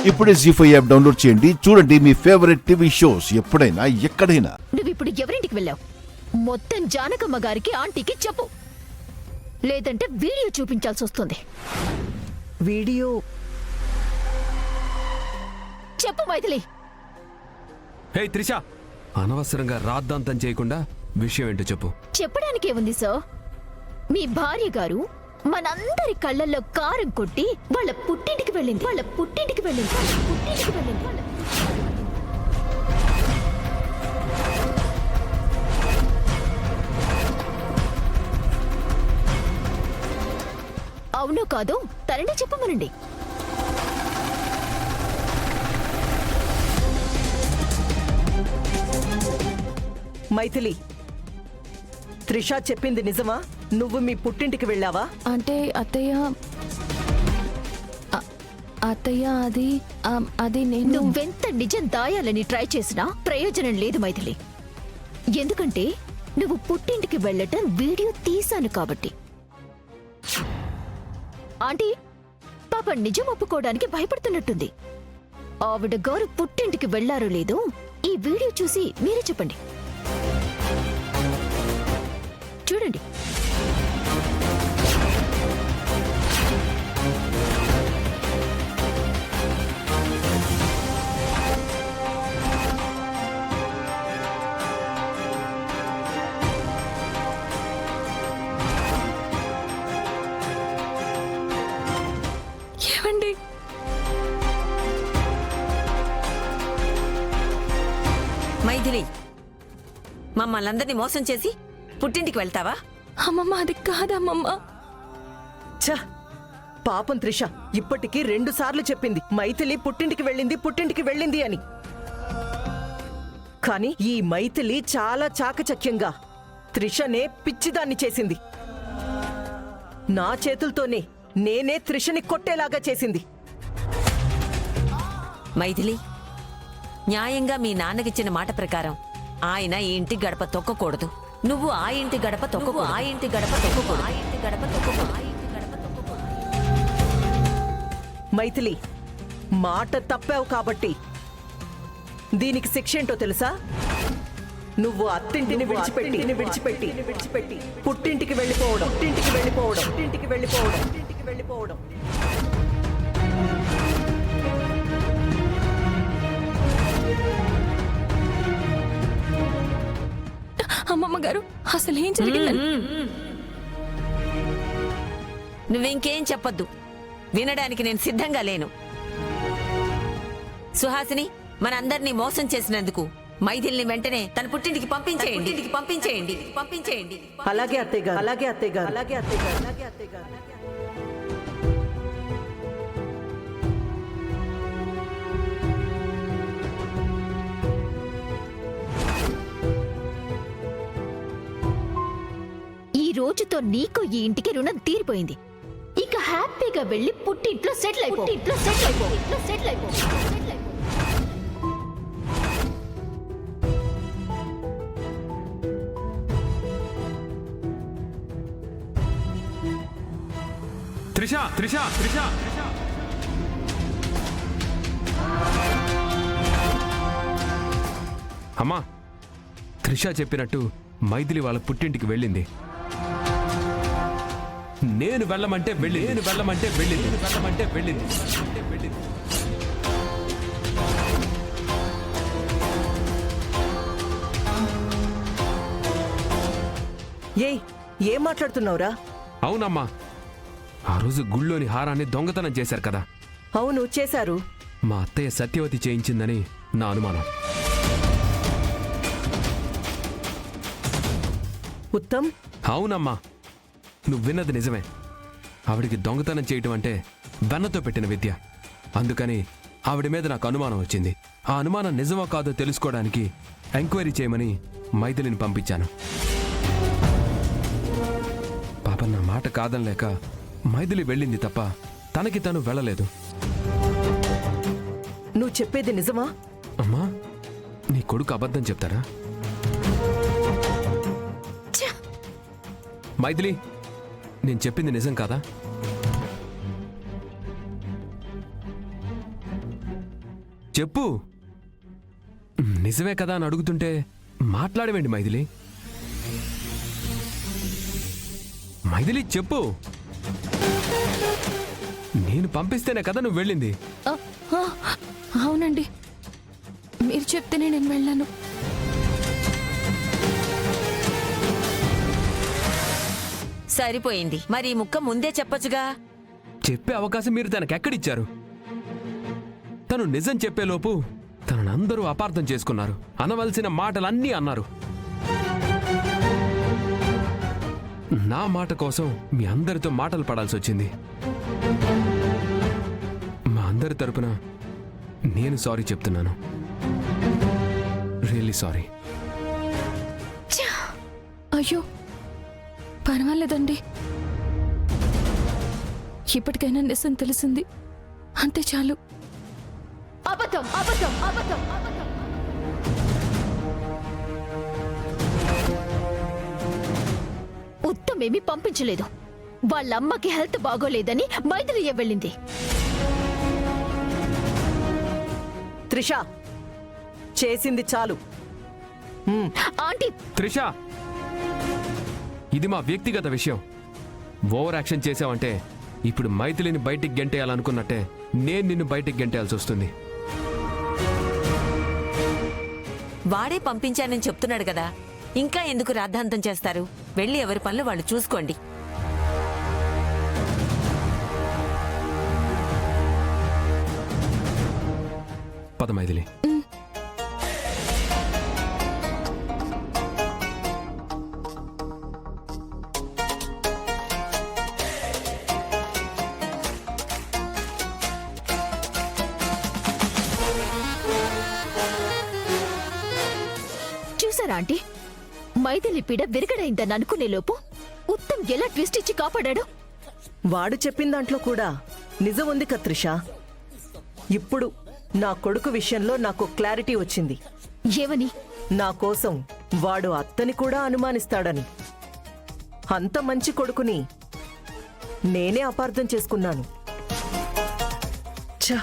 ఇప్పుడే జీ5 app download చేయండి. చూడండి మీ ఫేవరెట్ టీవీ షోస్ ఎప్పుడైనా ఎక్కడైనా. నువ్విప్పుడు ఎవరింటికి వెళ్ళావు? మొత్తం జానకమ్మ గారికి ఆంటీకి చెప్పు, లేదంటే వీడియో చూపించాల్సి వస్తుంది. వీడియో చెప్పు మైథిలి. హే త్రిష, అనవసరంగా రాద్దాంతం చేయకుండా విషయం ఏంటో చెప్పు. చెప్పడానికి ఏముంది సార్? మీ భార్య గారు మనందరి కళ్ళల్లో కారం కొట్టి వాళ్ళ పుట్టింటికి వెళ్ళింది. అవునో కాదో తననే చెప్పమనండి. మైథిలి, త్రిష చెప్పింది నిజమా? నువ్వు మీ పుట్టింటికి వెళ్ళావా? అంటే అత్తయ్య అది నేను. నువ్వెంత నిజం దాయాలని ట్రై చేసినా ప్రయోజనం లేదు మైథిలి. ఎందుకంటే నువ్వు పుట్టింటికి వెళ్ళటం వీడియో తీశాను కాబట్టి. ఆంటీ పాప నిజం ఒప్పుకోవడానికి భయపడుతున్నట్టుంది. ఆవిడ గారు పుట్టింటికి వెళ్లారో లేదో ఈ వీడియో చూసి మీరే చెప్పండి. చూడండి. ఏమండి, మైథిలి, మమ్మల్ందరినీ మోసం చేసి పుట్టింటికి వెళ్తావా? అమ్మమ్మ అది కాదమ్మమ్మ. ఛ, పాపం త్రిష ఇప్పటికీ 2 సార్లు చెప్పింది మైథిలి పుట్టింటికి వెళ్ళింది అని. కానీ ఈ మైథిలి చాలా చాకచక్యంగా త్రిషనే పిచ్చిదాన్ని చేసింది. నా చేతులతోనే నేనే త్రిషని కొట్టేలాగా చేసింది. మైథిలి, న్యాయంగా మీ నాన్నకిచ్చిన మాట ప్రకారం ఆయన ఈ ఇంటి గడప తొక్కకూడదు. నువ్వు ఆ ఇంటి గడప తొక్కకూడదు. మైథిలి, మాట తప్పావు కాబట్టి దీనికి శిక్ష ఏంటో తెలుసా? నువ్వు అత్తింటిని విడిచిపెట్టి పుట్టింటికి వెళ్ళిపోవడం. అమ్మమ్మ గారు అసలు ఏం జరిగిందని. నువ్వింకేం చెప్పొద్దు, వినడానికి నేను సిద్ధంగా లేను. సుహాసిని, మనందరినీ మోసం చేసినందుకు మైథిల్ని వెంటనే తన పుట్టింటికి పంపించేయండి. అలాగే అత్తయ్య గారు. ఈ రోజుతో నీకు ఈ ఇంటికి రుణం తీరిపోయింది. ఇక హ్యాపీగా వెళ్ళి పుట్టింట్లో సెటిల్ అయిపో. త్రిష, అమ్మా, త్రిష చెప్పినట్టు మైథిలి వాళ్ళ పుట్టింటికి వెళ్ళింది. నేను వెళ్ళమంటే వెళ్ళింది. ఏం మాట్లాడుతున్నావురా? అవునమ్మా, ఆ రోజు గుళ్ళోని హారాన్ని దొంగతనం చేశారు కదా. అవును, చేశారు. మా అత్తయ్య సత్యవతి చేయించిందని నా అనుమానం. ఉత్తమ్, అవునమ్మా, నువ్వు విన్నది నిజమే. ఆవిడికి దొంగతనం చేయటం అంటే వెన్నతో పెట్టిన విద్య. అందుకని ఆవిడ మీద నాకు అనుమానం వచ్చింది. ఆ అనుమానం నిజమో కాదో తెలుసుకోవడానికి ఎంక్వైరీ చేయమని మైథిలిని పంపించాను. పాపం నా మాట కాదనలేక మైథిలి వెళ్ళింది తప్ప తనకి తను వెళ్ళలేదు. నువ్వు చెప్పేది నిజమా? అమ్మా, నీ కొడుకు అబద్ధం చెప్తారా? మైథిలి, నేను చెప్పింది నిజం కాదా? చెప్పు. నిజమే కదా అని అడుగుతుంటే మాట్లాడవేంటి మైథిలి? మైథిలి చెప్పు. నేను పంపిస్తేనే కదా నువ్వు వెళ్ళింది. ఆ, ఆ, అవునండి, మీరు చెప్తేనే నేను వెళ్ళాను. సరిపోయింది. మరి ఈ ముక్క ముందే చెప్పొచ్చుగా. చెప్పే అవకాశం మీరు తనకెక్కడిచ్చారు? తను నిజం చెప్పేలోపు తనని అందరూ అపార్థం చేసుకున్నారు. అనవలసిన మాటలన్నీ అన్నారు. నా మాట కోసం మీ అందరితో మాటలు పడాల్సి వచ్చింది. మా అందరి తరపున నేను సారీ చెప్తున్నాను. Really sorry. అయ్యో, పర్వాలేదండి. ఇప్పటికైనా నిజం తెలిసింది, అంతే చాలు. అబద్ధం అబద్ధం అబద్ధం అబద్ధం. ఉత్తమేమీ పంపించలేదు. వాళ్ళమ్మకి హెల్త్ బాగోలేదని మైథిలియే వెళ్ళింది. త్రిష, చేసింది చాలు. ఆంటీ, త్రిష, ఇది మా వ్యక్తిగత విషయం. ఓవర్ యాక్షన్ చేసావంటే ఇప్పుడు మైథిలిని బయటికి గెంటేయాలనుకున్నట్టే నేను నిన్ను బయటికి గెంటేయాల్సి వస్తుంది. వాడే పంపించానని చెప్తున్నాడు కదా, ఇంకా ఎందుకు రాద్ధాంతం చేస్తారు? వెళ్ళి ఎవరి పనులు వాళ్ళు చూసుకోండి. పద మైథిలి. చూసారా ఆంటీ, మైథిలి పీడ విరగడైందని అనుకునే లోపు ఉత్తమ్ ఎలా ట్విస్ట్ ఇచ్చి కాపాడాడు. వాడు చెప్పిన దాంట్లో కూడా నిజం ఉంది కదా త్రిష. ఇప్పుడు నా కొడుకు విషయంలో నాకు క్లారిటీ వచ్చింది. ఏమని? నా కోసం వాడు అత్తని కూడా అనుమానిస్తాడని. అంత మంచి కొడుకుని నేనే అపార్థం చేసుకున్నాను. ఛ!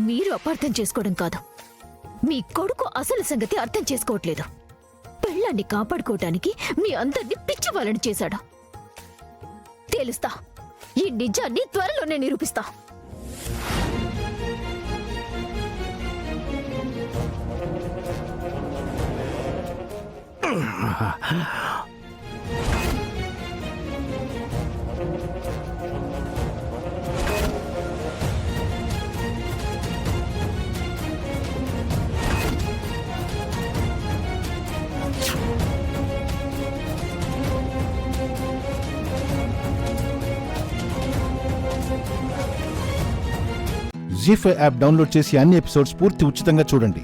మీరు అపార్థం చేసుకోవడం కాదు, మీ కొడుకు అసలు సంగతి అర్థం చేసుకోవట్లేదు. పెళ్ళాన్ని కాపాడుకోవటానికి మీ అందరినీ పిచ్చివాళ్ళని చేశాడు. తెలుస్తా, ఈ నిజాన్ని త్వరలోనే నిరూపిస్తా. జీ5 యాప్ డౌన్లోడ్ చేసి అన్ని ఎపిసోడ్స్ పూర్తి ఉచితంగా చూడండి.